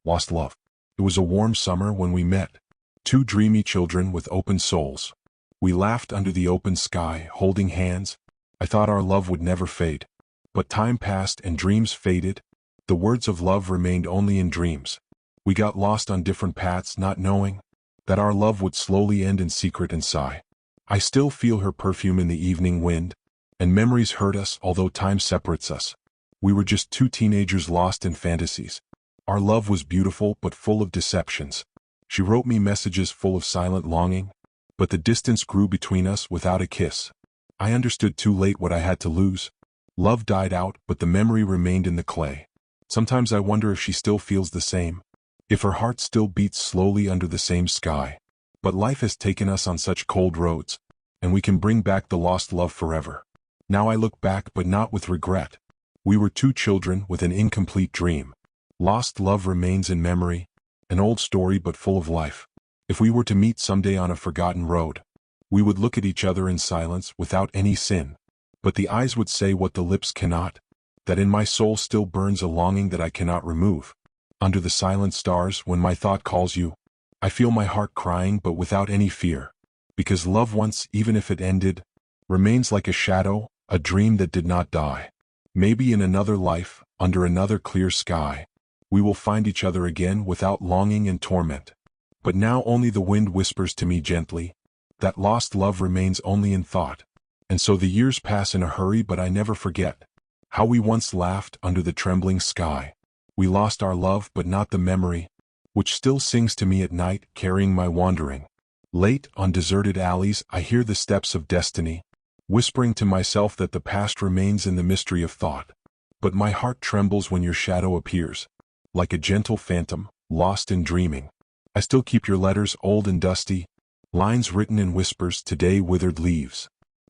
Lost love. It was a warm summer when we met. Two dreamy children with open souls. We laughed under the open sky, holding hands. I thought our love would never fade. But time passed and dreams faded. The words of love remained only in dreams. We got lost on different paths, not knowing that our love would slowly end in secret and sigh. I still feel her perfume in the evening wind, and memories hurt us although time separates us. We were just two teenagers lost in fantasies. Our love was beautiful but full of deceptions. She wrote me messages full of silent longing, but the distance grew between us without a kiss. I understood too late what I had to lose. Love died out, but the memory remained in the clay. Sometimes I wonder if she still feels the same, if her heart still beats slowly under the same sky. But life has taken us on such cold roads, and we can bring back the lost love forever. Now I look back, but not with regret. We were two children with an incomplete dream. Lost love remains in memory, an old story but full of life. If we were to meet someday on a forgotten road, we would look at each other in silence without any sin. But the eyes would say what the lips cannot, that in my soul still burns a longing that I cannot remove. Under the silent stars, when my thought calls you, I feel my heart crying but without any fear. Because love once, even if it ended, remains like a shadow, a dream that did not die. Maybe in another life, under another clear sky, we will find each other again without longing and torment. But now only the wind whispers to me gently, that lost love remains only in thought. And so the years pass in a hurry, but I never forget how we once laughed under the trembling sky. We lost our love but not the memory, which still sings to me at night, carrying my wandering. Late, on deserted alleys, I hear the steps of destiny, whispering to myself that the past remains in the mystery of thought. But my heart trembles when your shadow appears, like a gentle phantom, lost in dreaming. I still keep your letters, old and dusty, lines written in whispers, today withered leaves.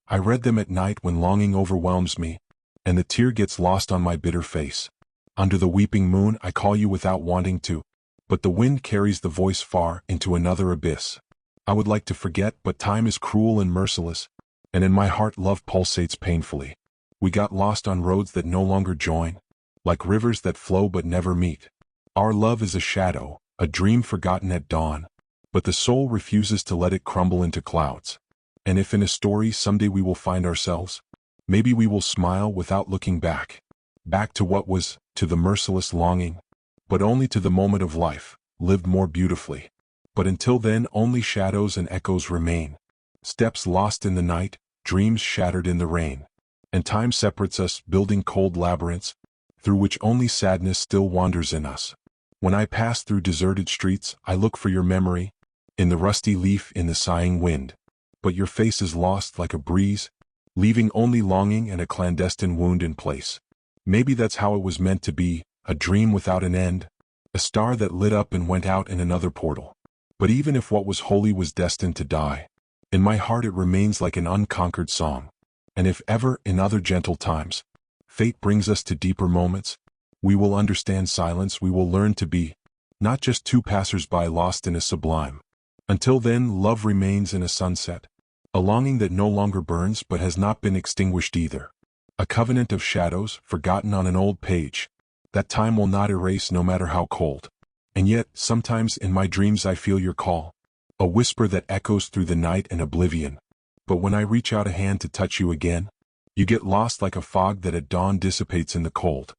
I read them at night when longing overwhelms me, and the tear gets lost on my bitter face. Under the weeping moon I call you without wanting to, but the wind carries the voice far into another abyss. I would like to forget, but time is cruel and merciless, and in my heart love pulsates painfully. We got lost on roads that no longer join, like rivers that flow but never meet. Our love is a shadow, a dream forgotten at dawn, but the soul refuses to let it crumble into clouds. And if in a story someday we will find ourselves, maybe we will smile without looking back. Back to what was, to the merciless longing, but only to the moment of life, lived more beautifully. But until then only shadows and echoes remain. Steps lost in the night, dreams shattered in the rain. And time separates us, building cold labyrinths, through which only sadness still wanders in us. When I pass through deserted streets, I look for your memory, in the rusty leaf, in the sighing wind. But your face is lost like a breeze, leaving only longing and a clandestine wound in place. Maybe that's how it was meant to be, a dream without an end, a star that lit up and went out in another portal. But even if what was holy was destined to die, in my heart it remains like an unconquered song. And if ever, in other gentle times, fate brings us to deeper moments, we will understand silence, we will learn to be, not just two passers-by lost in a sublime. Until then, love remains in a sunset, a longing that no longer burns but has not been extinguished either. A covenant of shadows, forgotten on an old page, that time will not erase no matter how cold. And yet, sometimes in my dreams I feel your call, a whisper that echoes through the night and oblivion. But when I reach out a hand to touch you again, you get lost like a fog that at dawn dissipates in the cold.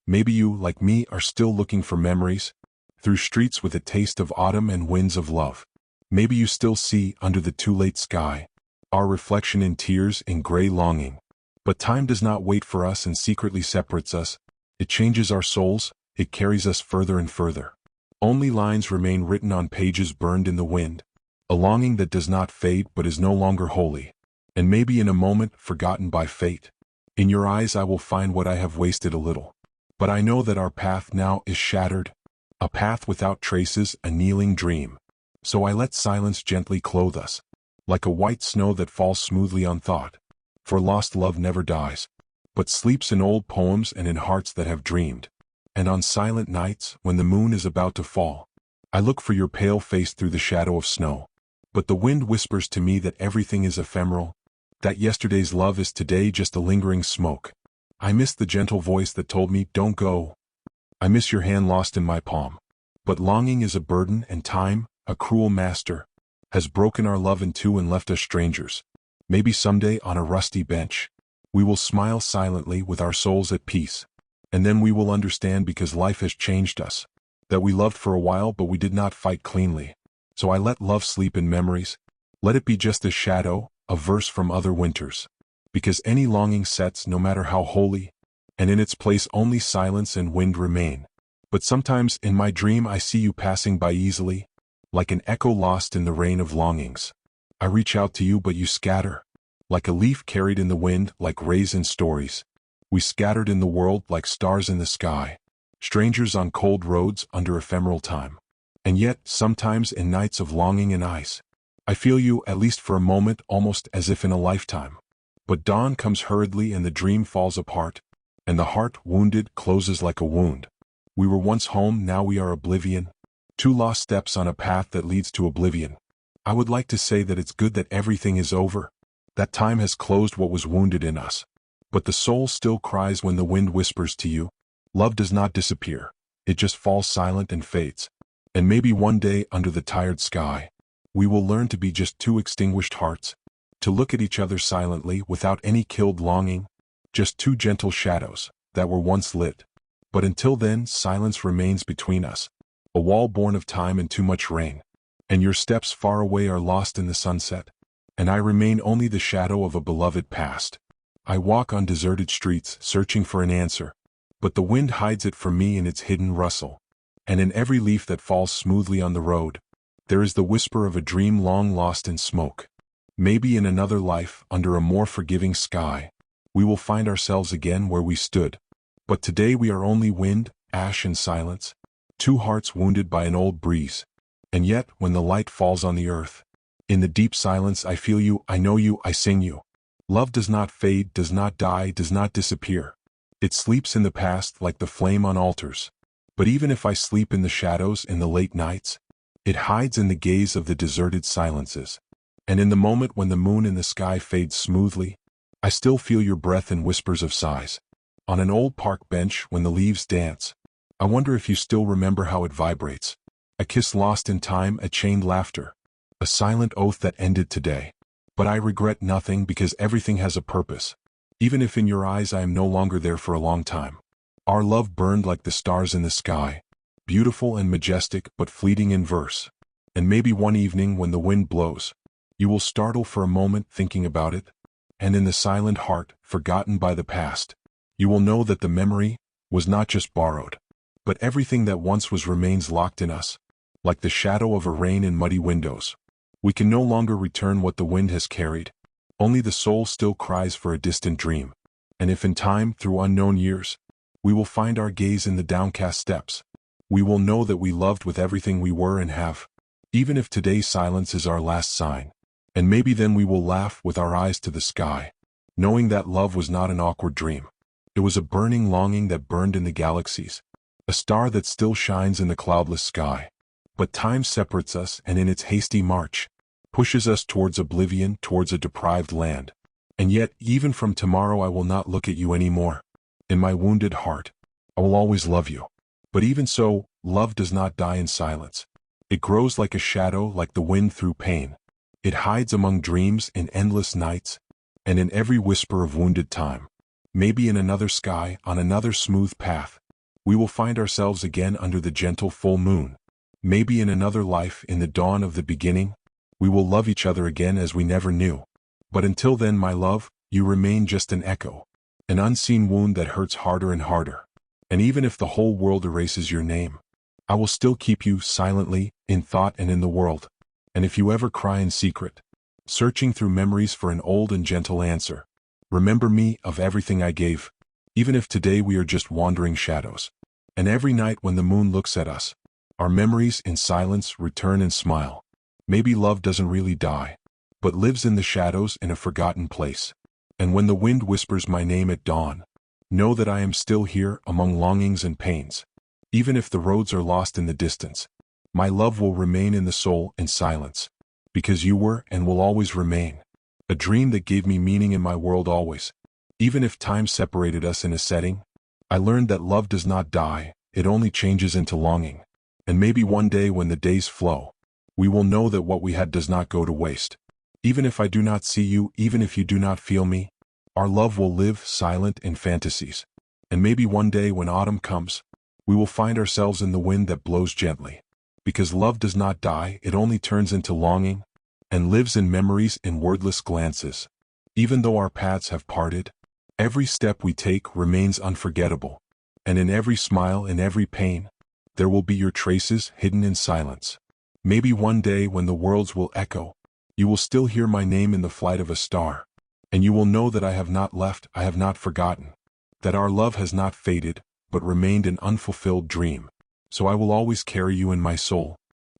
Maybe you, like me, are still looking for memories, through streets with a taste of autumn and winds of love. Maybe you still see, under the too late sky, our reflection in tears, in gray longing. But time does not wait for us and secretly separates us. It changes our souls, it carries us further and further. Only lines remain written on pages burned in the wind, a longing that does not fade but is no longer holy. And maybe in a moment, forgotten by fate, in your eyes I will find what I have wasted a little. But I know that our path now is shattered, a path without traces, a kneeling dream. So I let silence gently clothe us, like a white snow that falls smoothly on thought. For lost love never dies, but sleeps in old poems and in hearts that have dreamed. And on silent nights, when the moon is about to fall, I look for your pale face through the shadow of snow. But the wind whispers to me that everything is ephemeral, that yesterday's love is today just a lingering smoke. I miss the gentle voice that told me, don't go. I miss your hand lost in my palm. But longing is a burden, and time, a cruel master, has broken our love in two and left us strangers. Maybe someday on a rusty bench, we will smile silently with our souls at peace. And then we will understand, because life has changed us, that we loved for a while but we did not fight cleanly. So I let love sleep in memories. Let it be just a shadow, a verse from other winters. Because any longing sets, no matter how holy, and in its place only silence and wind remain. But sometimes in my dream I see you passing by easily, like an echo lost in the rain of longings. I reach out to you but you scatter, like a leaf carried in the wind, like rays in stories. We scattered in the world like stars in the sky, strangers on cold roads under ephemeral time. And yet, sometimes in nights of longing and ice, I feel you, at least for a moment, almost as if in a lifetime. But dawn comes hurriedly and the dream falls apart, and the heart, wounded, closes like a wound. We were once home, now we are oblivion. Two lost steps on a path that leads to oblivion. I would like to say that it's good that everything is over, that time has closed what was wounded in us. But the soul still cries when the wind whispers to you. Love does not disappear, it just falls silent and fades. And maybe one day, under the tired sky, we will learn to be just two extinguished hearts, to look at each other silently without any killed longing, just two gentle shadows that were once lit. But until then, silence remains between us, a wall born of time and too much rain. And your steps far away are lost in the sunset, and I remain only the shadow of a beloved past. I walk on deserted streets, searching for an answer, but the wind hides it from me in its hidden rustle. And in every leaf that falls smoothly on the road, there is the whisper of a dream long lost in smoke. Maybe in another life, under a more forgiving sky, we will find ourselves again where we stood. But today we are only wind, ash and silence, two hearts wounded by an old breeze. And yet, when the light falls on the earth, in the deep silence I feel you, I know you, I sing you. Love does not fade, does not die, does not disappear. It sleeps in the past like the flame on altars. But even if I sleep in the shadows in the late nights, it hides in the gaze of the deserted silences. And in the moment when the moon in the sky fades smoothly, I still feel your breath in whispers of sighs. On an old park bench when the leaves dance, I wonder if you still remember how it vibrates. A kiss lost in time, a chained laughter, a silent oath that ended today. But I regret nothing, because everything has a purpose. Even if in your eyes I am no longer there for a long time. Our love burned like the stars in the sky, beautiful and majestic but fleeting in verse. And maybe one evening when the wind blows, you will startle for a moment thinking about it, and in the silent heart, forgotten by the past, you will know that the memory was not just borrowed, but everything that once was remains locked in us, like the shadow of a rain in muddy windows. We can no longer return what the wind has carried, only the soul still cries for a distant dream. And if in time, through unknown years, we will find our gaze in the downcast steps, we will know that we loved with everything we were and have, even if today's silence is our last sign. And maybe then we will laugh with our eyes to the sky, knowing that love was not an awkward dream. It was a burning longing that burned in the galaxies, a star that still shines in the cloudless sky. But time separates us, and in its hasty march, pushes us towards oblivion, towards a deprived land. And yet, even from tomorrow I will not look at you anymore. In my wounded heart, I will always love you. But even so, love does not die in silence. It grows like a shadow, like the wind through pain. It hides among dreams in endless nights, and in every whisper of wounded time. Maybe in another sky, on another smooth path, we will find ourselves again under the gentle full moon. Maybe in another life, in the dawn of the beginning, we will love each other again as we never knew. But until then, my love, you remain just an echo, an unseen wound that hurts harder and harder. And even if the whole world erases your name, I will still keep you silently, in thought and in the world. And if you ever cry in secret, searching through memories for an old and gentle answer, remember me, of everything I gave, even if today we are just wandering shadows. And every night when the moon looks at us, our memories in silence return and smile. Maybe love doesn't really die, but lives in the shadows in a forgotten place. And when the wind whispers my name at dawn, know that I am still here among longings and pains. Even if the roads are lost in the distance, my love will remain in the soul in silence, because you were and will always remain a dream that gave me meaning in my world always. Even if time separated us in a setting, I learned that love does not die, it only changes into longing. And maybe one day when the days flow, we will know that what we had does not go to waste. Even if I do not see you, even if you do not feel me, our love will live silent in fantasies. And maybe one day when autumn comes, we will find ourselves in the wind that blows gently. Because love does not die, it only turns into longing, and lives in memories in wordless glances. Even though our paths have parted, every step we take remains unforgettable. And in every smile, in every pain, there will be your traces hidden in silence. Maybe one day when the worlds will echo, you will still hear my name in the flight of a star. And you will know that I have not left, I have not forgotten. That our love has not faded, but remained an unfulfilled dream. So I will always carry you in my soul,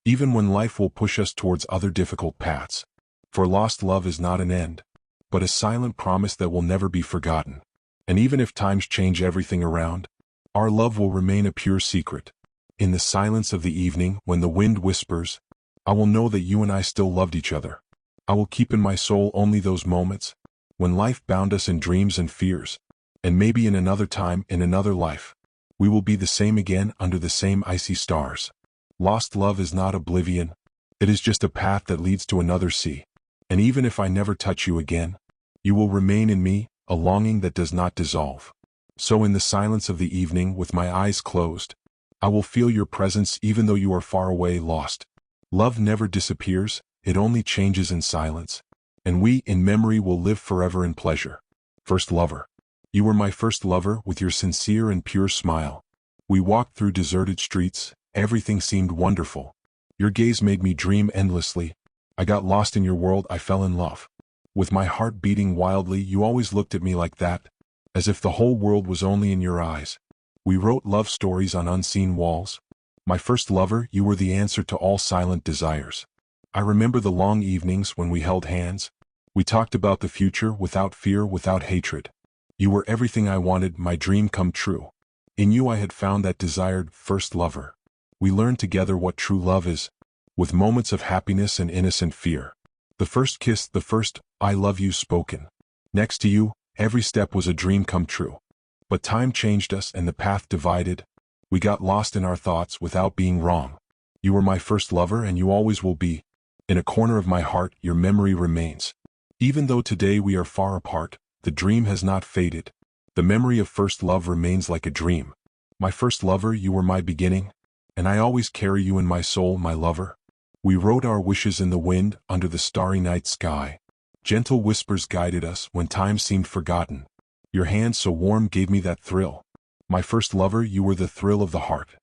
even when life will push us towards other difficult paths. For lost love is not an end, but a silent promise that will never be forgotten. And even if times change everything around, our love will remain a pure secret. In the silence of the evening, when the wind whispers, I will know that you and I still loved each other. I will keep in my soul only those moments when life bound us in dreams and fears. And maybe in another time, in another life, we will be the same again under the same icy stars. Lost love is not oblivion. It is just a path that leads to another sea. And even if I never touch you again, you will remain in me, a longing that does not dissolve. So in the silence of the evening, with my eyes closed, I will feel your presence even though you are far away, lost. Love never disappears, it only changes in silence. And we, in memory, will live forever in pleasure. First lover. You were my first lover, with your sincere and pure smile. We walked through deserted streets, everything seemed wonderful. Your gaze made me dream endlessly. I got lost in your world, I fell in love. With my heart beating wildly, you always looked at me like that, as if the whole world was only in your eyes. We wrote love stories on unseen walls. My first lover, you were the answer to all silent desires. I remember the long evenings when we held hands. We talked about the future without fear, without hatred. You were everything I wanted, my dream come true. In you I had found that desired first lover. We learned together what true love is, with moments of happiness and innocent fear. The first kiss, the first I love you spoken. Next to you, every step was a dream come true. But time changed us and the path divided. We got lost in our thoughts without being wrong. You were my first lover and you always will be. In a corner of my heart, your memory remains. Even though today we are far apart, the dream has not faded. The memory of first love remains like a dream. My first lover, you were my beginning, and I always carry you in my soul, my lover. We wrote our wishes in the wind, under the starry night sky. Gentle whispers guided us when time seemed forgotten. Your hand so warm gave me that thrill. My first lover, you were the thrill of the heart.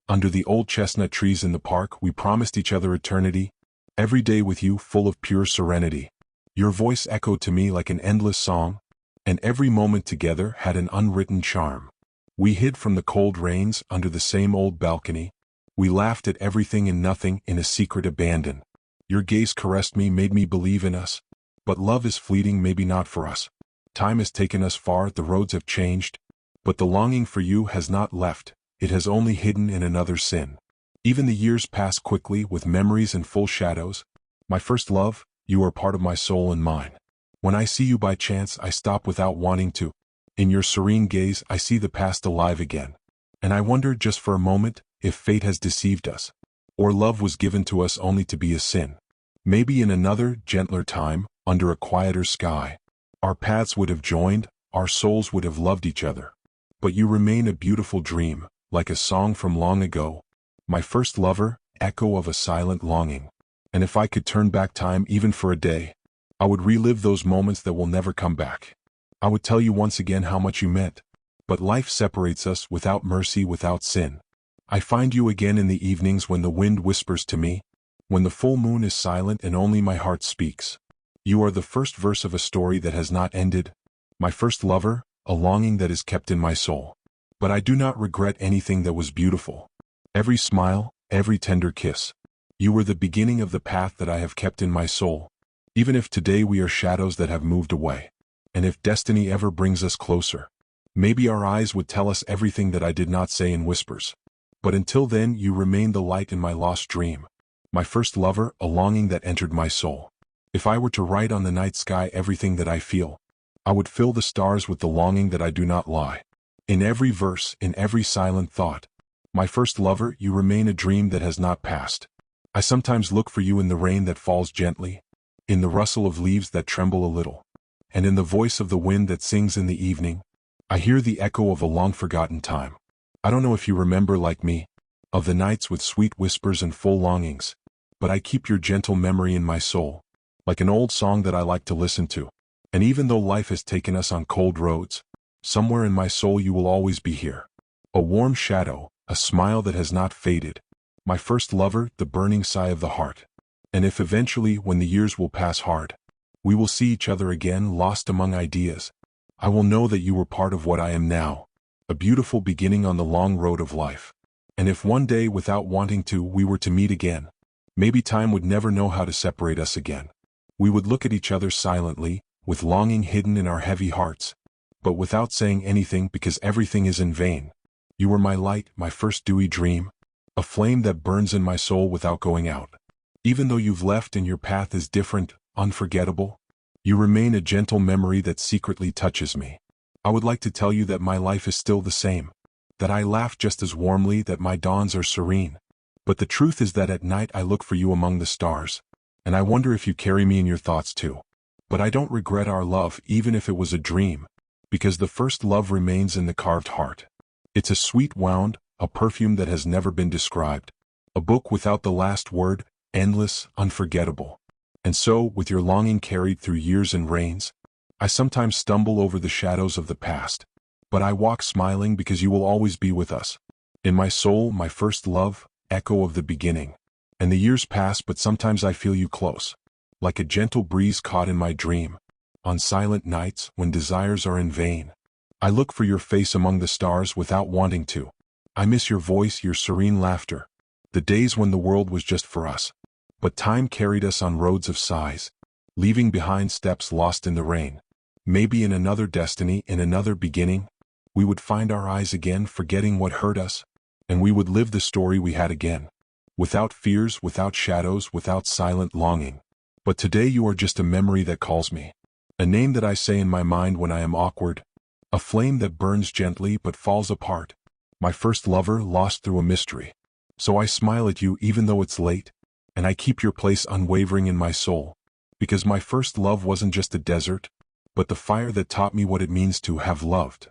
Under the old chestnut trees in the park, we promised each other eternity. Every day with you, full of pure serenity. Your voice echoed to me like an endless song, and every moment together had an unwritten charm. We hid from the cold rains under the same old balcony. We laughed at everything and nothing in a secret abandon. Your gaze caressed me, made me believe in us. But love is fleeting, maybe not for us. Time has taken us far, the roads have changed. But the longing for you has not left, it has only hidden in another sin. Even the years pass quickly with memories and full shadows. My first love, you are part of my soul and mine. When I see you by chance, I stop without wanting to. In your serene gaze, I see the past alive again. And I wonder just for a moment, if fate has deceived us, or love was given to us only to be a sin. Maybe in another, gentler time, under a quieter sky, our paths would have joined, our souls would have loved each other. But you remain a beautiful dream, like a song from long ago. My first lover, echo of a silent longing. And if I could turn back time even for a day, I would relive those moments that will never come back. I would tell you once again how much you meant. But life separates us without mercy, without sin. I find you again in the evenings when the wind whispers to me, when the full moon is silent and only my heart speaks. You are the first verse of a story that has not ended. My first lover, a longing that is kept in my soul. But I do not regret anything that was beautiful. Every smile, every tender kiss. You were the beginning of the path that I have kept in my soul. Even if today we are shadows that have moved away. And if destiny ever brings us closer, maybe our eyes would tell us everything that I did not say in whispers. But until then, you remain the light in my lost dream. My first lover, a longing that entered my soul. If I were to write on the night sky everything that I feel, I would fill the stars with the longing that I do not lie. In every verse, in every silent thought, My first lover, you remain a dream that has not passed. I sometimes look for you in the rain that falls gently, in the rustle of leaves that tremble a little, and in the voice of the wind that sings in the evening. I hear the echo of a long-forgotten time. I don't know if you remember like me, of the nights with sweet whispers and full longings, but I keep your gentle memory in my soul, like an old song that I like to listen to. And even though life has taken us on cold roads, somewhere in my soul you will always be here. A warm shadow, a smile that has not faded. My first lover, the burning sigh of the heart. And if eventually, when the years will pass hard, we will see each other again lost among ideas, I will know that you were part of what I am now, a beautiful beginning on the long road of life. And if one day, without wanting to, we were to meet again, maybe time would never know how to separate us again. We would look at each other silently, with longing hidden in our heavy hearts, but without saying anything because everything is in vain. You were my light, my first dewy dream, a flame that burns in my soul without going out. Even though you've left and your path is different, unforgettable, you remain a gentle memory that secretly touches me. I would like to tell you that my life is still the same, that I laugh just as warmly, that my dawns are serene. But the truth is that at night I look for you among the stars, and I wonder if you carry me in your thoughts too. But I don't regret our love even if it was a dream, because the first love remains in the carved heart. It's a sweet wound, a perfume that has never been described, a book without the last word, endless, unforgettable. And so, with your longing carried through years and rains, I sometimes stumble over the shadows of the past, but I walk smiling because you will always be with us. In my soul, my first love, echo of the beginning. And the years pass, but sometimes I feel you close, like a gentle breeze caught in my dream. On silent nights, when desires are in vain, I look for your face among the stars without wanting to. I miss your voice, your serene laughter, the days when the world was just for us. But time carried us on roads of sighs, leaving behind steps lost in the rain. Maybe in another destiny, in another beginning, we would find our eyes again, forgetting what hurt us, and we would live the story we had again. Without fears, without shadows, without silent longing. But today you are just a memory that calls me, a name that I say in my mind when I am awkward, a flame that burns gently but falls apart. My first lover, lost through a mystery. So I smile at you even though it's late, and I keep your place unwavering in my soul, because my first love wasn't just a desert, but the fire that taught me what it means to have loved.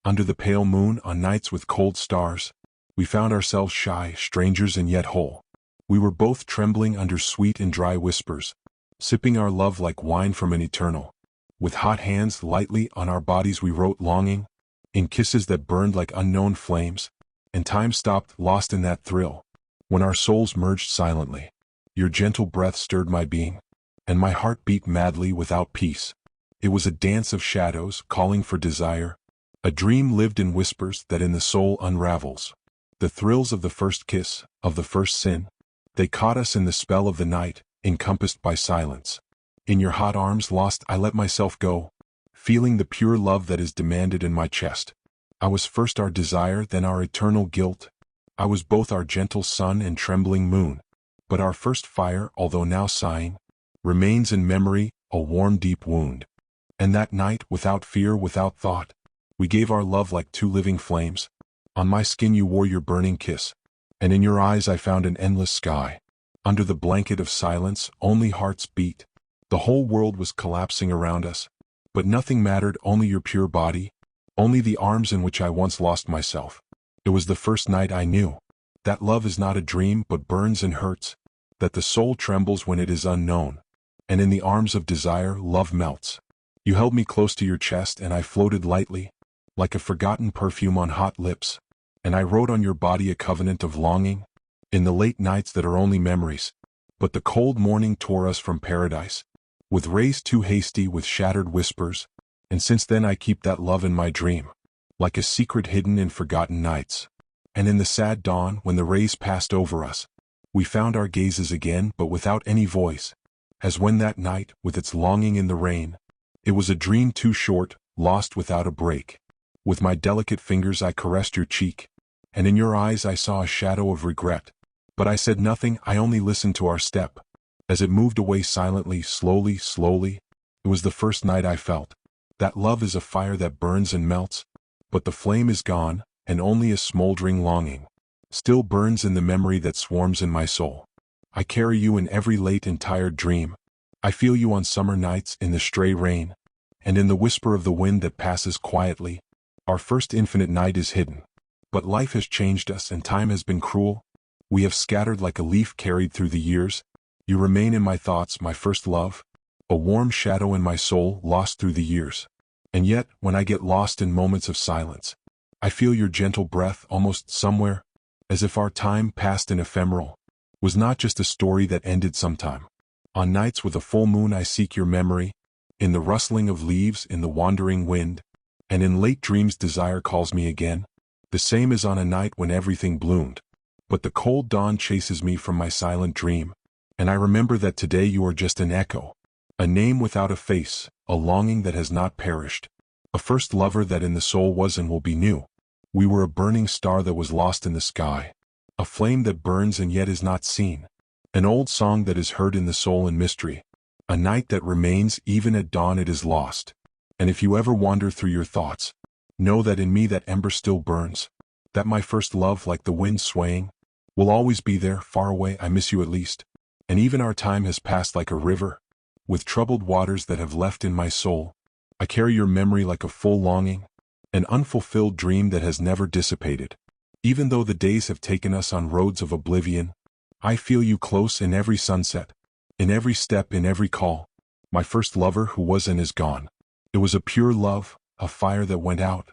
Under the pale moon, on nights with cold stars, we found ourselves shy, strangers and yet whole. We were both trembling under sweet and dry whispers, sipping our love like wine from an eternal. With hot hands lightly on our bodies we wrote longing, in kisses that burned like unknown flames, and time stopped, lost in that thrill, when our souls merged silently. Your gentle breath stirred my being, and my heart beat madly without peace. It was a dance of shadows, calling for desire, a dream lived in whispers that in the soul unravels. The thrills of the first kiss, of the first sin, they caught us in the spell of the night, encompassed by silence. In your hot arms lost, I let myself go, feeling the pure love that is demanded in my chest. I was first our desire, then our eternal guilt. I was both our gentle sun and trembling moon. But our first fire, although now sighing, remains in memory, a warm deep wound. And that night, without fear, without thought, we gave our love like two living flames. On my skin you wore your burning kiss, and in your eyes I found an endless sky. Under the blanket of silence, only hearts beat. The whole world was collapsing around us, but nothing mattered, only your pure body, only the arms in which I once lost myself. It was the first night I knew that love is not a dream but burns and hurts, that the soul trembles when it is unknown, and in the arms of desire love melts. You held me close to your chest and I floated lightly, like a forgotten perfume on hot lips, and I wrote on your body a covenant of longing, in the late nights that are only memories. But the cold morning tore us from paradise, with rays too hasty, with shattered whispers, and since then I keep that love in my dream, like a secret hidden in forgotten nights. And in the sad dawn, when the rays passed over us, we found our gazes again, but without any voice, as when that night, with its longing in the rain, it was a dream too short, lost without a break. With my delicate fingers I caressed your cheek, and in your eyes I saw a shadow of regret. But I said nothing, I only listened to our step, as it moved away silently, slowly, slowly. It was the first night I felt that love is a fire that burns and melts, but the flame is gone, and only a smoldering longing still burns in the memory that swarms in my soul. I carry you in every late and tired dream. I feel you on summer nights in the stray rain, and in the whisper of the wind that passes quietly. Our first infinite night is hidden. But life has changed us and time has been cruel. We have scattered like a leaf carried through the years. You remain in my thoughts, my first love, a warm shadow in my soul lost through the years. And yet, when I get lost in moments of silence, I feel your gentle breath almost somewhere, as if our time, past and ephemeral, was not just a story that ended sometime. On nights with a full moon I seek your memory, in the rustling of leaves, in the wandering wind, and in late dreams desire calls me again, the same as on a night when everything bloomed. But the cold dawn chases me from my silent dream, and I remember that today you are just an echo, a name without a face, a longing that has not perished, a first lover that in the soul was and will be new. We were a burning star that was lost in the sky, a flame that burns and yet is not seen, an old song that is heard in the soul in mystery, a night that remains even at dawn it is lost. And if you ever wander through your thoughts, know that in me that ember still burns, that my first love, like the wind swaying, will always be there, far away. I miss you at least, and even our time has passed like a river, with troubled waters that have left in my soul. I carry your memory like a full longing, an unfulfilled dream that has never dissipated. Even though the days have taken us on roads of oblivion, I feel you close in every sunset, in every step, in every call. My first lover who was and is gone. It was a pure love, a fire that went out,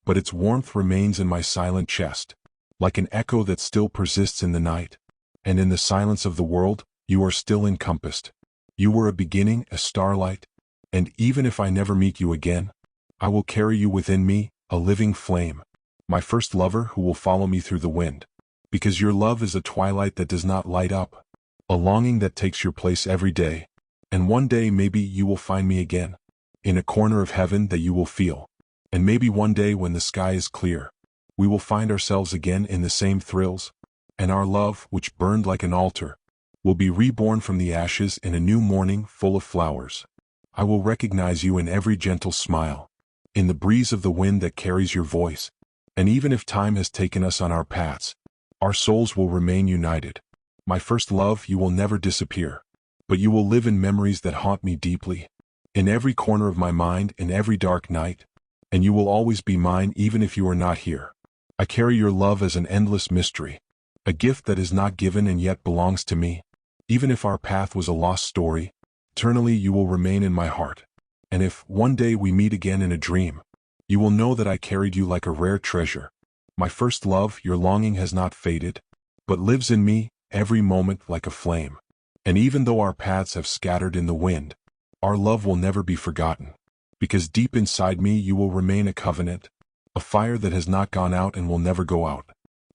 but its warmth remains in my silent chest, like an echo that still persists in the night. And in the silence of the world, you are still encompassed. You were a beginning, a starlight, and even if I never meet you again, I will carry you within me, a living flame, my first lover who will follow me through the wind. Because your love is a twilight that does not light up, a longing that takes your place every day, and one day maybe you will find me again, in a corner of heaven that you will feel. And maybe one day when the sky is clear, we will find ourselves again in the same thrills, and our love, which burned like an altar, will be reborn from the ashes in a new morning full of flowers. I will recognize you in every gentle smile, in the breeze of the wind that carries your voice, and even if time has taken us on our paths, our souls will remain united. My first love, you will never disappear, but you will live in memories that haunt me deeply, in every corner of my mind, in every dark night, and you will always be mine even if you are not here. I carry your love as an endless mystery, a gift that is not given and yet belongs to me. Even if our path was a lost story, eternally you will remain in my heart. And if one day we meet again in a dream, you will know that I carried you like a rare treasure. My first love, your longing has not faded, but lives in me, every moment like a flame. And even though our paths have scattered in the wind, our love will never be forgotten, because deep inside me you will remain a covenant, a fire that has not gone out and will never go out.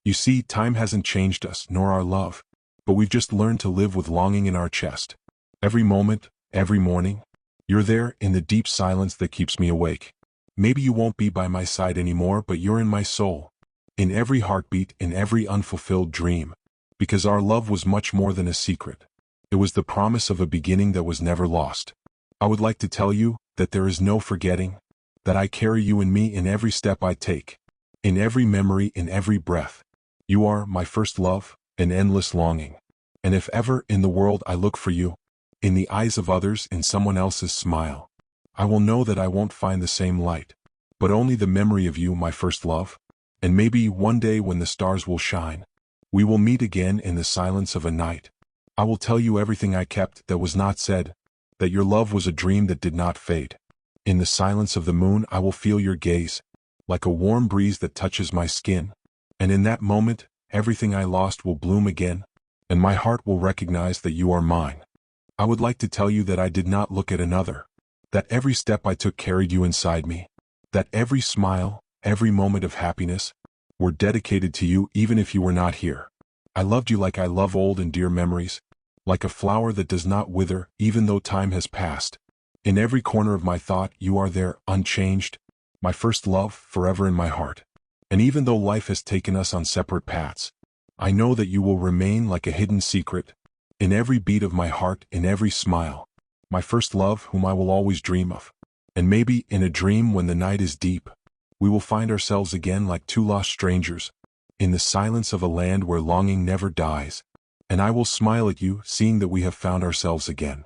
You see, time hasn't changed us, nor our love, but we've just learned to live with longing in our chest. Every moment, every morning, you're there in the deep silence that keeps me awake. Maybe you won't be by my side anymore, but you're in my soul, in every heartbeat, in every unfulfilled dream, because our love was much more than a secret. It was the promise of a beginning that was never lost. I would like to tell you that there is no forgetting, that I carry you in me in every step I take, in every memory, in every breath. You are my first love, an endless longing. And if ever in the world I look for you, in the eyes of others, in someone else's smile, I will know that I won't find the same light, but only the memory of you, my first love. And maybe one day when the stars will shine, we will meet again in the silence of a night. I will tell you everything I kept that was not said, that your love was a dream that did not fade. In the silence of the moon I will feel your gaze, like a warm breeze that touches my skin, and in that moment, everything I lost will bloom again, and my heart will recognize that you are mine. I would like to tell you that I did not look at another, that every step I took carried you inside me, that every smile, every moment of happiness, were dedicated to you even if you were not here. I loved you like I love old and dear memories, like a flower that does not wither even though time has passed. In every corner of my thought you are there, unchanged, my first love, forever in my heart. And even though life has taken us on separate paths, I know that you will remain like a hidden secret, in every beat of my heart, in every smile, my first love whom I will always dream of. And maybe in a dream when the night is deep, we will find ourselves again like two lost strangers, in the silence of a land where longing never dies, and I will smile at you, seeing that we have found ourselves again.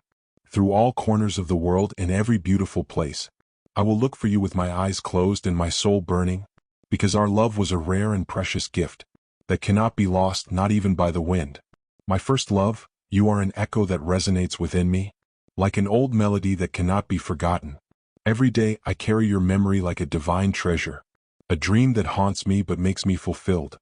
Through all corners of the world, in every beautiful place, I will look for you with my eyes closed and my soul burning, because our love was a rare and precious gift that cannot be lost, not even by the wind. My first love, you are an echo that resonates within me, like an old melody that cannot be forgotten. Every day I carry your memory like a divine treasure, a dream that haunts me but makes me fulfilled.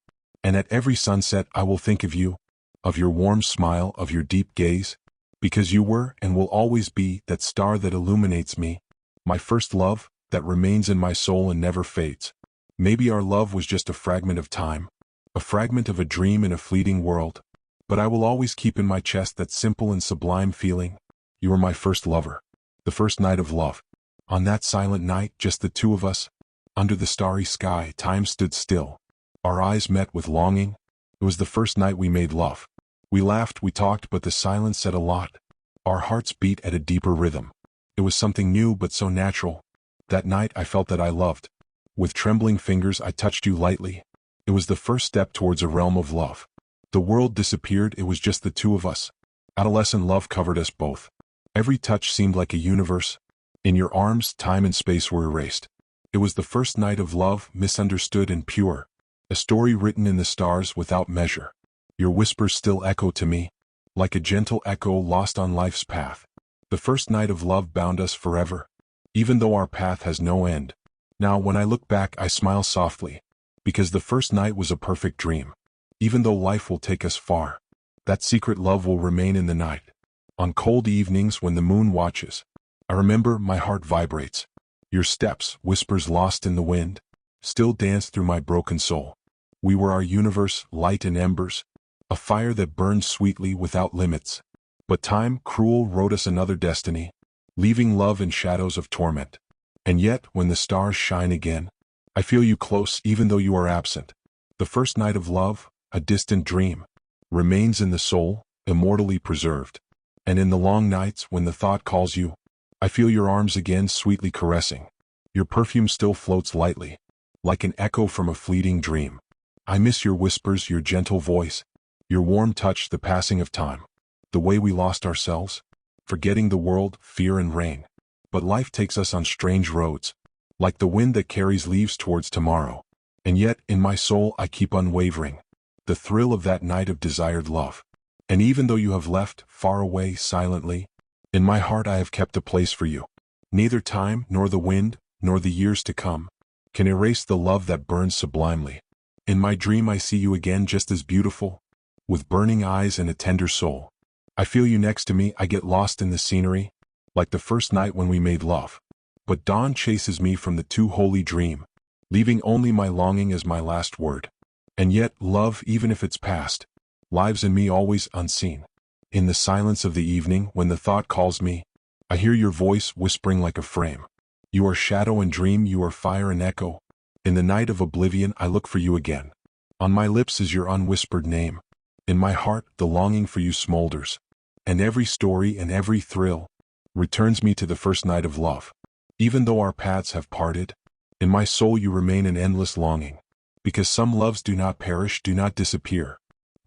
And at every sunset I will think of you, of your warm smile, of your deep gaze, because you were and will always be that star that illuminates me, my first love, that remains in my soul and never fades. Maybe our love was just a fragment of time, a fragment of a dream in a fleeting world, but I will always keep in my chest that simple and sublime feeling. You were my first lover, the first night of love. On that silent night, just the two of us, under the starry sky, time stood still. Our eyes met with longing. It was the first night we made love. We laughed, we talked, but the silence said a lot. Our hearts beat at a deeper rhythm. It was something new but so natural. That night I felt that I loved. With trembling fingers I touched you lightly. It was the first step towards a realm of love. The world disappeared, it was just the two of us. Adolescent love covered us both. Every touch seemed like a universe. In your arms, time and space were erased. It was the first night of love, misunderstood and pure. A story written in the stars without measure. Your whispers still echo to me, like a gentle echo lost on life's path. The first night of love bound us forever, even though our path has no end. Now when I look back I smile softly, because the first night was a perfect dream. Even though life will take us far, that secret love will remain in the night. On cold evenings when the moon watches, I remember my heart vibrates. Your steps, whispers lost in the wind, still dance through my broken soul. We were our universe, light and embers, a fire that burned sweetly without limits. But time, cruel, wrote us another destiny, leaving love in shadows of torment. And yet, when the stars shine again, I feel you close even though you are absent. The first night of love, a distant dream, remains in the soul, immortally preserved. And in the long nights when the thought calls you, I feel your arms again sweetly caressing. Your perfume still floats lightly, like an echo from a fleeting dream. I miss your whispers, your gentle voice, your warm touch, the passing of time, the way we lost ourselves, forgetting the world, fear and rain. But life takes us on strange roads, like the wind that carries leaves towards tomorrow. And yet, in my soul I keep unwavering, the thrill of that night of desired love. And even though you have left, far away, silently, in my heart I have kept a place for you. Neither time, nor the wind, nor the years to come, can erase the love that burns sublimely. In my dream I see you again just as beautiful, with burning eyes and a tender soul. I feel you next to me, I get lost in the scenery, like the first night when we made love. But dawn chases me from the too holy dream, leaving only my longing as my last word. And yet, love, even if it's past, lives in me always unseen. In the silence of the evening, when the thought calls me, I hear your voice whispering like a frame. You are shadow and dream, you are fire and echo. In the night of oblivion I look for you again. On my lips is your unwhispered name. In my heart the longing for you smolders. And every story and every thrill returns me to the first night of love. Even though our paths have parted, in my soul you remain an endless longing. Because some loves do not perish, do not disappear,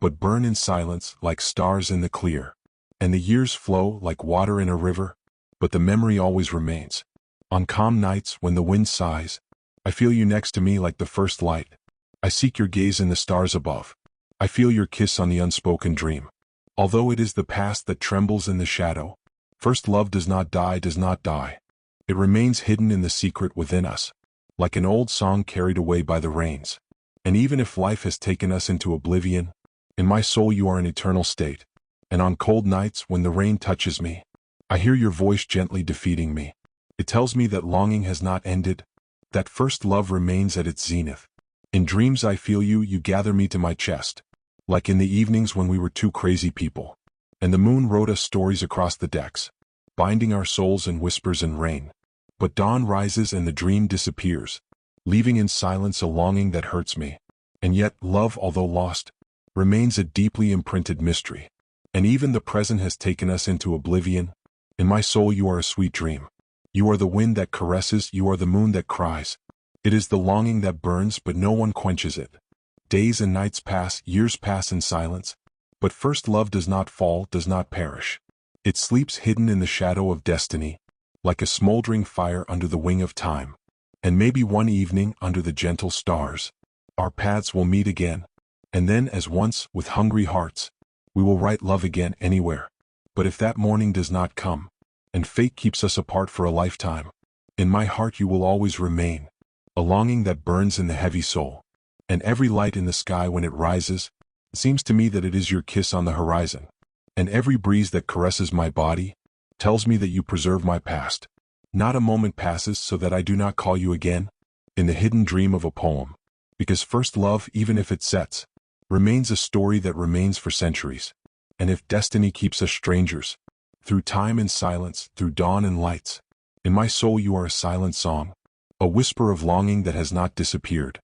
but burn in silence like stars in the clear. And the years flow like water in a river, but the memory always remains. On calm nights when the wind sighs, I feel you next to me like the first light. I seek your gaze in the stars above. I feel your kiss on the unspoken dream. Although it is the past that trembles in the shadow, first love does not die, does not die. It remains hidden in the secret within us, like an old song carried away by the rains. And even if life has taken us into oblivion, in my soul you are an eternal state. And on cold nights when the rain touches me, I hear your voice gently defeating me. It tells me that longing has not ended, that first love remains at its zenith. In dreams I feel you, you gather me to my chest, like in the evenings when we were two crazy people. And the moon wrote us stories across the decks, binding our souls in whispers and rain. But dawn rises and the dream disappears, leaving in silence a longing that hurts me. And yet, love, although lost, remains a deeply imprinted mystery. And even the present has taken us into oblivion. In my soul you are a sweet dream. You are the wind that caresses, you are the moon that cries. It is the longing that burns but no one quenches it. Days and nights pass, years pass in silence, but first love does not fall, does not perish. It sleeps hidden in the shadow of destiny, like a smoldering fire under the wing of time. And maybe one evening, under the gentle stars, our paths will meet again, and then as once, with hungry hearts, we will write love again anywhere. But if that morning does not come, and fate keeps us apart for a lifetime, in my heart you will always remain, a longing that burns in the heavy soul. And every light in the sky when it rises, seems to me that it is your kiss on the horizon. And every breeze that caresses my body, tells me that you preserve my past. Not a moment passes so that I do not call you again, in the hidden dream of a poem. Because first love, even if it sets, remains a story that remains for centuries. And if destiny keeps us strangers, through time and silence, through dawn and lights, in my soul you are a silent song, a whisper of longing that has not disappeared.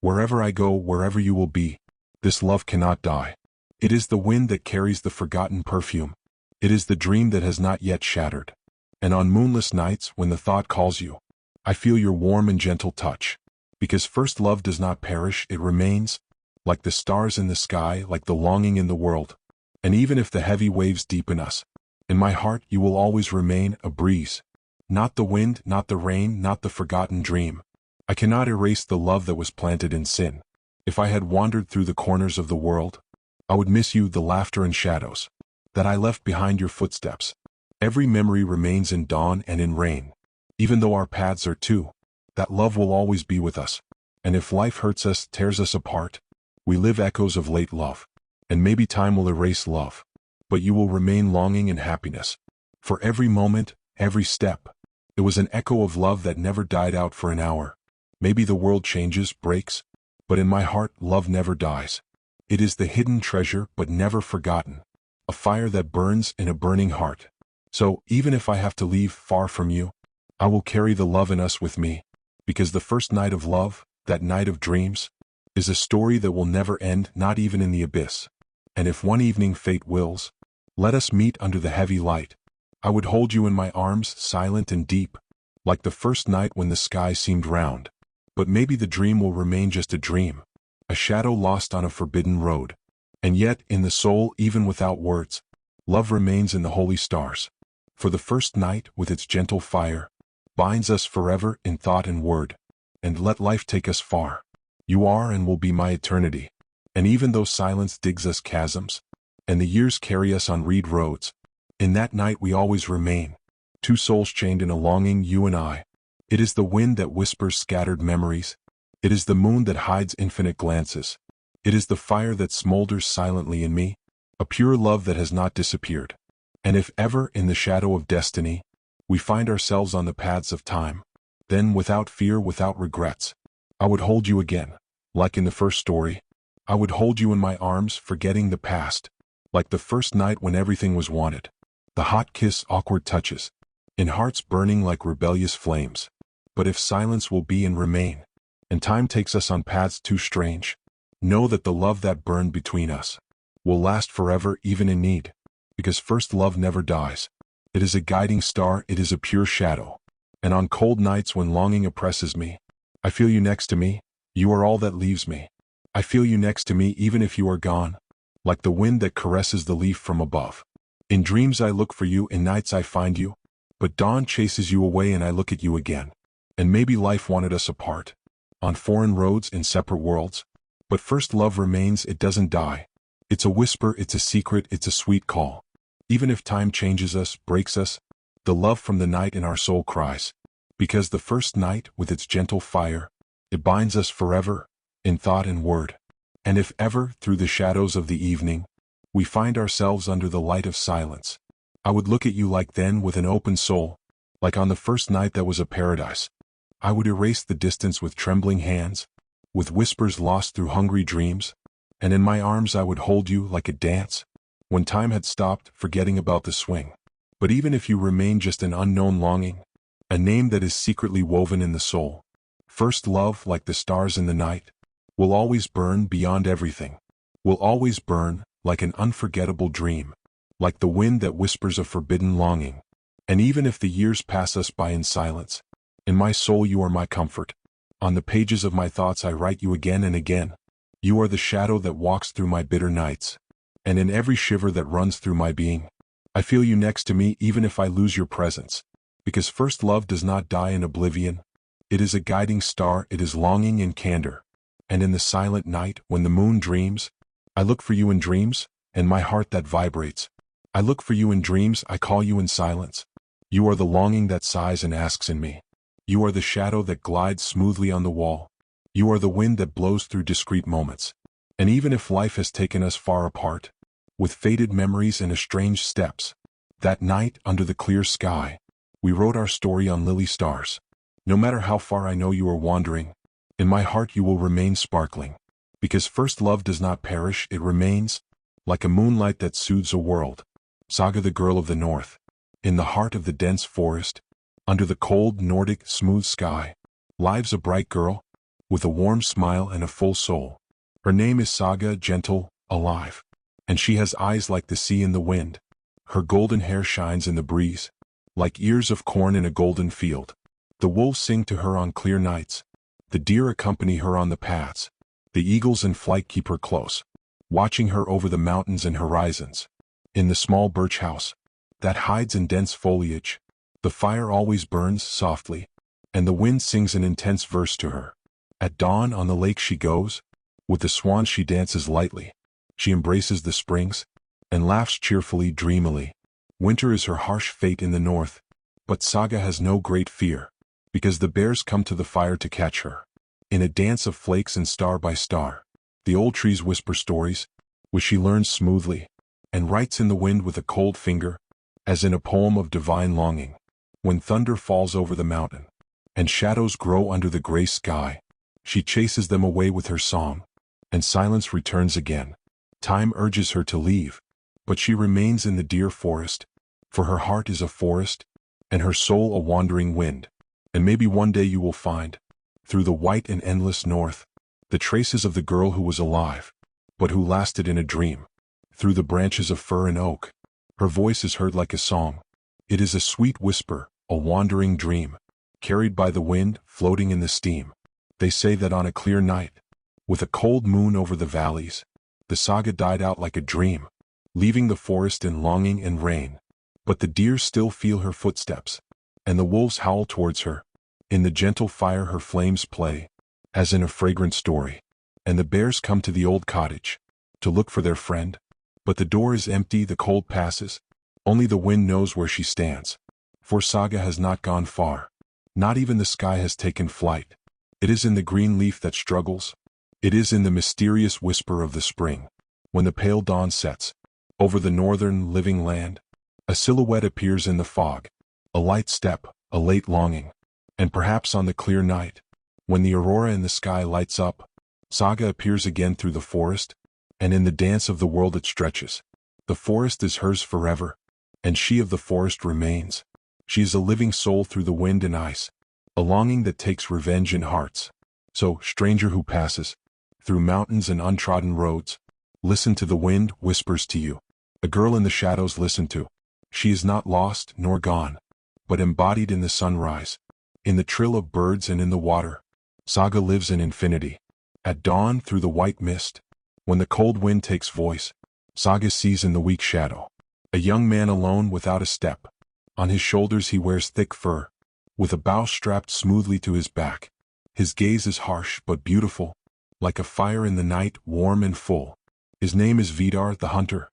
Wherever I go, wherever you will be, this love cannot die. It is the wind that carries the forgotten perfume. It is the dream that has not yet shattered. And on moonless nights, when the thought calls you, I feel your warm and gentle touch. Because first love does not perish, it remains, like the stars in the sky, like the longing in the world. And even if the heavy waves deepen us, in my heart you will always remain a breeze. Not the wind, not the rain, not the forgotten dream. I cannot erase the love that was planted in sin. If I had wandered through the corners of the world, I would miss you, the laughter and shadows that I left behind your footsteps. Every memory remains in dawn and in rain. Even though our paths are two, that love will always be with us. And if life hurts us, tears us apart, we live echoes of late love. And maybe time will erase love, but you will remain longing and happiness. For every moment, every step, it was an echo of love that never died out for an hour. Maybe the world changes, breaks, but in my heart, love never dies. It is the hidden treasure, but never forgotten. A fire that burns in a burning heart. So, even if I have to leave far from you, I will carry the love in us with me. Because the first night of love, that night of dreams, is a story that will never end, not even in the abyss. And if one evening fate wills, let us meet under the heavy light. I would hold you in my arms, silent and deep, like the first night when the sky seemed round. But maybe the dream will remain just a dream, a shadow lost on a forbidden road. And yet, in the soul, even without words, love remains in the holy stars. For the first night, with its gentle fire, binds us forever in thought and word. And let life take us far. You are and will be my eternity. And even though silence digs us chasms, and the years carry us on reed roads, in that night we always remain, two souls chained in a longing, you and I. It is the wind that whispers scattered memories. It is the moon that hides infinite glances. It is the fire that smolders silently in me, a pure love that has not disappeared. And if ever, in the shadow of destiny, we find ourselves on the paths of time, then without fear, without regrets, I would hold you again, like in the first story. I would hold you in my arms, forgetting the past, like the first night when everything was wanted. The hot kiss, awkward touches, in hearts burning like rebellious flames. But if silence will be and remain, and time takes us on paths too strange, know that the love that burned between us will last forever, even in need. Because first love never dies. It is a guiding star, it is a pure shadow. And on cold nights when longing oppresses me, I feel you next to me. You are all that leaves me. I feel you next to me even if you are gone, like the wind that caresses the leaf from above. In dreams I look for you, in nights I find you, but dawn chases you away and I look at you again. And maybe life wanted us apart, on foreign roads in separate worlds, but first love remains, it doesn't die. It's a whisper, it's a secret, it's a sweet call. Even if time changes us, breaks us, the love from the night in our soul cries. Because the first night, with its gentle fire, it binds us forever, in thought and word. And if ever, through the shadows of the evening, we find ourselves under the light of silence, I would look at you like then with an open soul, like on the first night that was a paradise. I would erase the distance with trembling hands, with whispers lost through hungry dreams, and in my arms I would hold you like a dance, when time had stopped, forgetting about the swing. But even if you remain just an unknown longing, a name that is secretly woven in the soul, first love, like the stars in the night, will always burn beyond everything, will always burn like an unforgettable dream, like the wind that whispers a forbidden longing. And even if the years pass us by in silence, in my soul you are my comfort. On the pages of my thoughts I write you again and again. You are the shadow that walks through my bitter nights. And in every shiver that runs through my being, I feel you next to me even if I lose your presence. Because first love does not die in oblivion. It is a guiding star, it is longing in candor. And in the silent night, when the moon dreams, I look for you in dreams, and my heart that vibrates. I look for you in dreams, I call you in silence. You are the longing that sighs and asks in me. You are the shadow that glides smoothly on the wall. You are the wind that blows through discreet moments. And even if life has taken us far apart, with faded memories and estranged steps, that night, under the clear sky, we wrote our story on lily stars. No matter how far I know you are wandering, in my heart you will remain sparkling. Because first love does not perish, it remains, like a moonlight that soothes a world. Saga, the girl of the north. In the heart of the dense forest, under the cold Nordic smooth sky, lives a bright girl, with a warm smile and a full soul. Her name is Saga, gentle, alive. And she has eyes like the sea in the wind. Her golden hair shines in the breeze, like ears of corn in a golden field. The wolves sing to her on clear nights. The deer accompany her on the paths. The eagles in flight keep her close, watching her over the mountains and horizons. In the small birch house that hides in dense foliage, the fire always burns softly, and the wind sings an intense verse to her. At dawn on the lake she goes, with the swans she dances lightly. She embraces the springs, and laughs cheerfully, dreamily. Winter is her harsh fate in the north, but Saga has no great fear, because the bears come to the fire to catch her. In a dance of flakes and star by star, the old trees whisper stories, which she learns smoothly, and writes in the wind with a cold finger, as in a poem of divine longing. When thunder falls over the mountain, and shadows grow under the gray sky, she chases them away with her song, and silence returns again. Time urges her to leave, but she remains in the dear forest, for her heart is a forest, and her soul a wandering wind. And maybe one day you will find, through the white and endless north, the traces of the girl who was alive, but who lasted in a dream. Through the branches of fir and oak, her voice is heard like a song. It is a sweet whisper, a wandering dream, carried by the wind, floating in the steam. They say that on a clear night, with a cold moon over the valleys, the Saga died out like a dream, leaving the forest in longing and rain. But the deer still feel her footsteps, and the wolves howl towards her. In the gentle fire her flames play, as in a fragrant story. And the bears come to the old cottage, to look for their friend. But the door is empty, the cold passes, only the wind knows where she stands. For Saga has not gone far, not even the sky has taken flight. It is in the green leaf that struggles, it is in the mysterious whisper of the spring. When the pale dawn sets, over the northern living land, a silhouette appears in the fog, a light step, a late longing. And perhaps on the clear night, when the aurora in the sky lights up, Saga appears again through the forest, and in the dance of the world it stretches. The forest is hers forever, and she of the forest remains. She is a living soul through the wind and ice, a longing that takes revenge in hearts. So, stranger who passes, through mountains and untrodden roads, listen to the wind whispers to you. A girl in the shadows listen to. She is not lost nor gone, but embodied in the sunrise, in the trill of birds and in the water. Saga lives in infinity. At dawn through the white mist, when the cold wind takes voice, Saga sees in the weak shadow a young man alone without a step. On his shoulders he wears thick fur, with a bow strapped smoothly to his back. His gaze is harsh but beautiful, like a fire in the night, warm and full. His name is Vidar the hunter,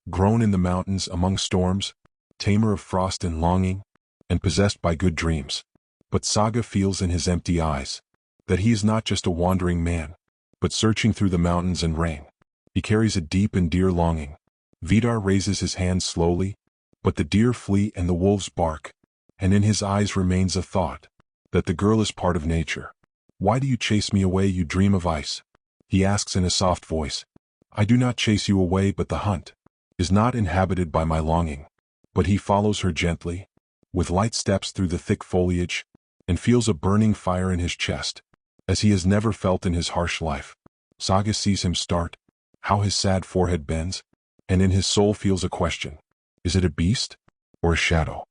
grown in the mountains among storms, tamer of frost and longing, and possessed by good dreams. But Saga feels in his empty eyes that he is not just a wandering man, but searching through the mountains and rain. He carries a deep and dear longing. Vidar raises his hand slowly, but the deer flee and the wolves bark, and in his eyes remains a thought, that the girl is part of nature. Why do you chase me away, you dream of ice? He asks in a soft voice. I do not chase you away, but the hunt is not inhabited by my longing. But he follows her gently, with light steps through the thick foliage, and feels a burning fire in his chest, as he has never felt in his harsh life. Saga sees him start, how his sad forehead bends, and in his soul feels a question. Is it a beast, or a shadow?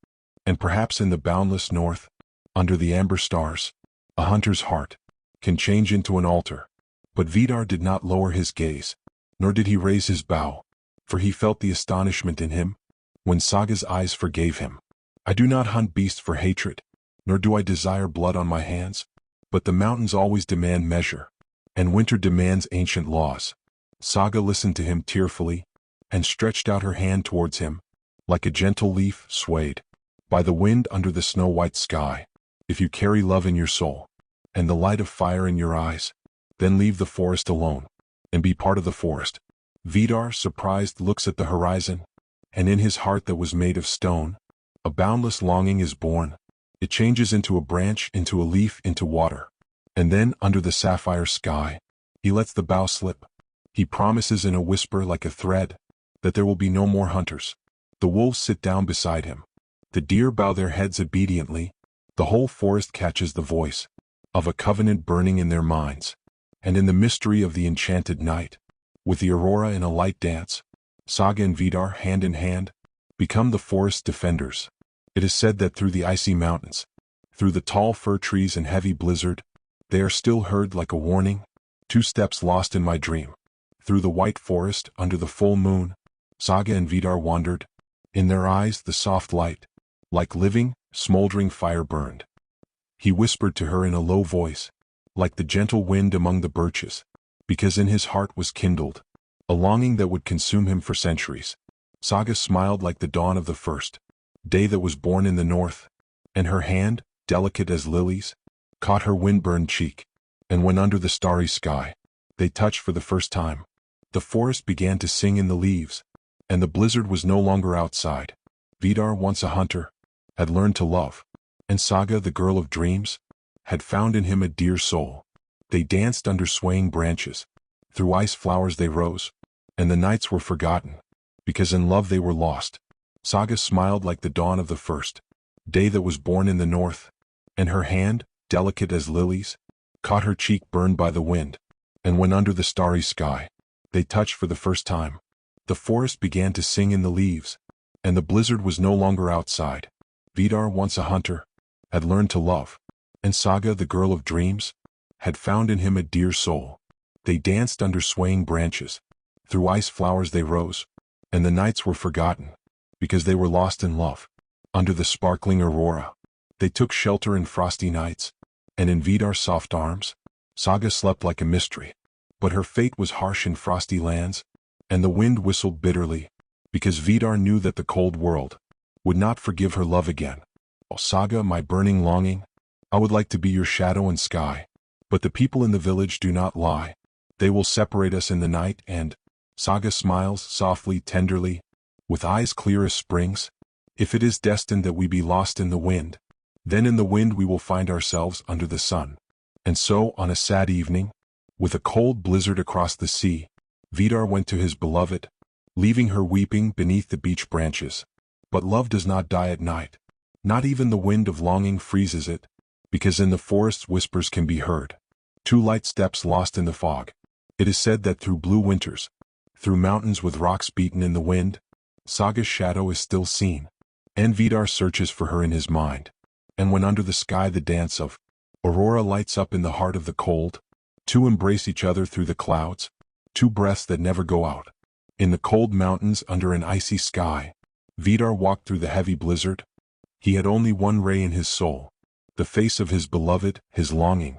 And perhaps in the boundless north, under the amber stars, a hunter's heart can change into an altar, But Vidar did not lower his gaze, nor did he raise his bow, for he felt the astonishment in him when Saga's eyes forgave him. I do not hunt beasts for hatred, nor do I desire blood on my hands, but the mountains always demand measure, and winter demands ancient laws. Saga listened to him tearfully, and stretched out her hand towards him, like a gentle leaf swayed by the wind under the snow-white sky. If you carry love in your soul, and the light of fire in your eyes, then leave the forest alone, and be part of the forest. Vidar, surprised, looks at the horizon, and in his heart that was made of stone, a boundless longing is born. It changes into a branch, into a leaf, into water. And then, under the sapphire sky, he lets the bough slip. He promises in a whisper like a thread that there will be no more hunters. The wolves sit down beside him. The deer bow their heads obediently. The whole forest catches the voice of a covenant burning in their minds. And in the mystery of the enchanted night, with the aurora in a light dance, Saga and Vidar, hand in hand, become the forest's defenders. It is said that through the icy mountains, through the tall fir trees and heavy blizzard, they are still heard like a warning. 2 steps lost in my dream. Through the white forest, under the full moon, Saga and Vidar wandered. In their eyes the soft light, like living, smoldering fire burned. He whispered to her in a low voice, like the gentle wind among the birches, because in his heart was kindled a longing that would consume him for centuries. Saga smiled like the dawn of the first day that was born in the north, and her hand, delicate as lilies, caught her wind-burned cheek. And when under the starry sky they touched for the first time, the forest began to sing in the leaves, and the blizzard was no longer outside. Vidar, once a hunter, had learned to love, and Saga, the girl of dreams, had found in him a dear soul. They danced under swaying branches. Through ice flowers they rose, and the nights were forgotten, because in love they were lost. Saga smiled like the dawn of the first day that was born in the north, and her hand, delicate as lilies, caught her cheek burned by the wind. And when under the starry sky they touched for the first time, the forest began to sing in the leaves, and the blizzard was no longer outside. Vidar, once a hunter, had learned to love, and Saga, the girl of dreams, had found in him a dear soul. They danced under swaying branches. Through ice flowers they rose, and the nights were forgotten, because they were lost in love. Under the sparkling aurora, they took shelter in frosty nights, and in Vidar's soft arms, Saga slept like a mystery. But her fate was harsh in frosty lands, and the wind whistled bitterly, because Vidar knew that the cold world would not forgive her love again. Oh, Saga, my burning longing, I would like to be your shadow and sky, but the people in the village do not lie. They will separate us in the night, and Saga smiles softly, tenderly, with eyes clear as springs. If it is destined that we be lost in the wind, then in the wind we will find ourselves under the sun. And so, on a sad evening, with a cold blizzard across the sea, Vidar went to his beloved, leaving her weeping beneath the beech branches. But love does not die at night. Not even the wind of longing freezes it, because in the forest whispers can be heard. 2 light steps lost in the fog. It is said that through blue winters, through mountains with rocks beaten in the wind, Saga's shadow is still seen, and Vidar searches for her in his mind. And when under the sky the dance of aurora lights up in the heart of the cold, 2 embrace each other through the clouds, 2 breaths that never go out. In the cold mountains under an icy sky, Vidar walked through the heavy blizzard. He had only one ray in his soul, the face of his beloved, his longing.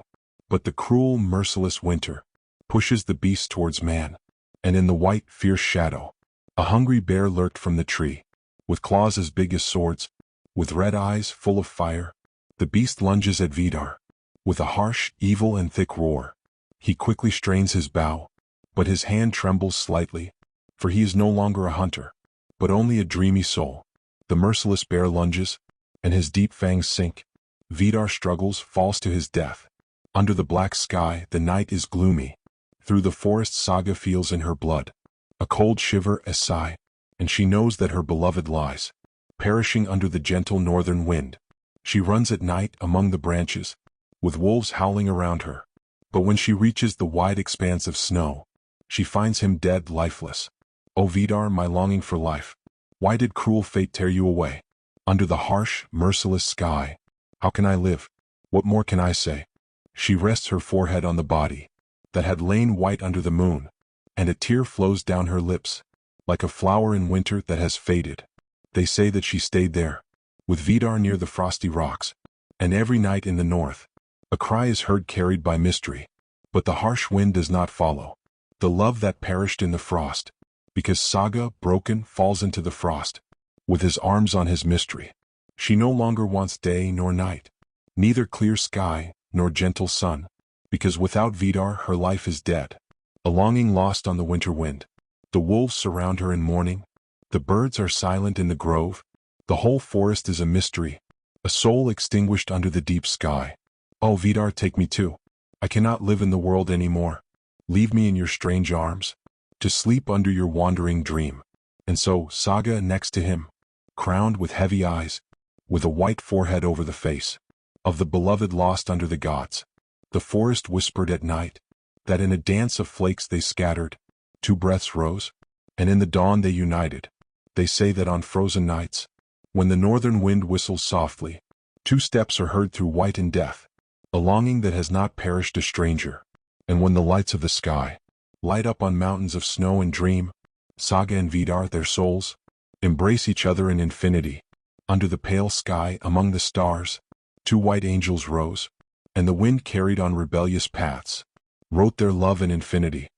But the cruel, merciless winter pushes the beast towards man, and in the white, fierce shadow, a hungry bear lurked from the tree, with claws as big as swords, with red eyes full of fire. The beast lunges at Vidar, with a harsh, evil and thick roar. He quickly strains his bow, but his hand trembles slightly, for he is no longer a hunter, but only a dreamy soul. The merciless bear lunges, and his deep fangs sink. Vidar struggles, falls to his death. Under the black sky, the night is gloomy. Through the forest, Saga feels in her blood a cold shiver, a sigh, and she knows that her beloved lies, perishing under the gentle northern wind. She runs at night among the branches, with wolves howling around her. But when she reaches the wide expanse of snow, she finds him dead, lifeless. O Vidar, my longing for life, why did cruel fate tear you away? Under the harsh, merciless sky, how can I live? What more can I say? She rests her forehead on the body, that had lain white under the moon, and a tear flows down her lips, like a flower in winter that has faded. They say that she stayed there, with Vidar near the frosty rocks, and every night in the north, a cry is heard carried by mystery, but the harsh wind does not follow. The love that perished in the frost, because Saga, broken, falls into the frost, with his arms on his mystery. She no longer wants day nor night, neither clear sky nor gentle sun, because without Vidar her life is dead, a longing lost on the winter wind. The wolves surround her in mourning, the birds are silent in the grove, the whole forest is a mystery, a soul extinguished under the deep sky. Oh Vidar, take me too. I cannot live in the world anymore. Leave me in your strange arms, to sleep under your wandering dream. And so, Saga next to him, crowned with heavy eyes, with a white forehead over the face of the beloved lost under the gods. The forest whispered at night, that in a dance of flakes they scattered, 2 breaths rose, and in the dawn they united. They say that on frozen nights, when the northern wind whistles softly, 2 steps are heard through white and death, a longing that has not perished a stranger. And when the lights of the sky light up on mountains of snow and dream, Saga and Vidar, their souls, embrace each other in infinity. Under the pale sky, among the stars, 2 white angels rose, and the wind carried on rebellious paths, wrote their love in infinity.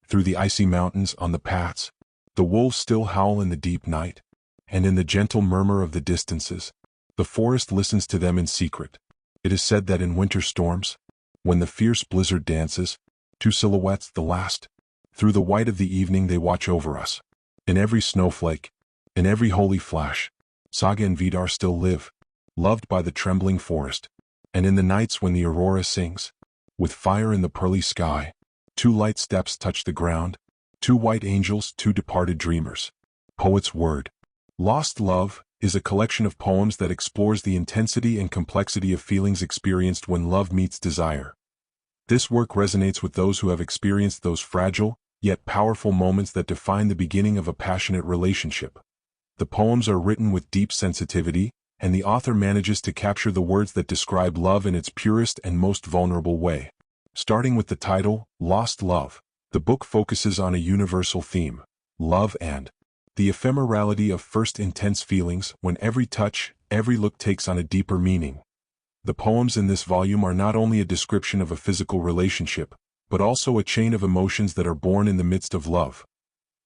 Through the icy mountains on the paths, the wolves still howl in the deep night, and in the gentle murmur of the distances, the forest listens to them in secret. It is said that in winter storms, when the fierce blizzard dances, 2 silhouettes, the last, through the white of the evening they watch over us. In every snowflake, in every holy flash, Saga and Vidar still live, loved by the trembling forest. And in the nights when the aurora sings, with fire in the pearly sky, 2 light steps touch the ground, 2 white angels, 2 departed dreamers. Poet's Word. Lost Love is a collection of poems that explores the intensity and complexity of feelings experienced when love meets desire. This work resonates with those who have experienced those fragile, yet powerful moments that define the beginning of a passionate relationship. The poems are written with deep sensitivity, and the author manages to capture the words that describe love in its purest and most vulnerable way. Starting with the title, Lost Love, the book focuses on a universal theme, love and the ephemerality of first intense feelings when every touch, every look takes on a deeper meaning. The poems in this volume are not only a description of a physical relationship, but also a chain of emotions that are born in the midst of love.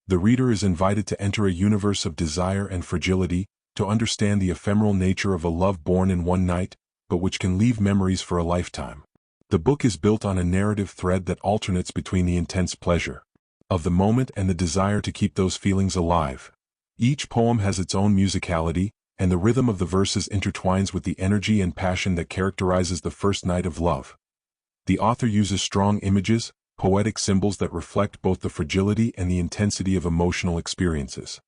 The reader is invited to enter a universe of desire and fragility, to understand the ephemeral nature of a love born in one night, but which can leave memories for a lifetime. The book is built on a narrative thread that alternates between the intense pleasure of the moment and the desire to keep those feelings alive. Each poem has its own musicality, and the rhythm of the verses intertwines with the energy and passion that characterizes the first night of love. The author uses strong images, poetic symbols that reflect both the fragility and the intensity of emotional experiences.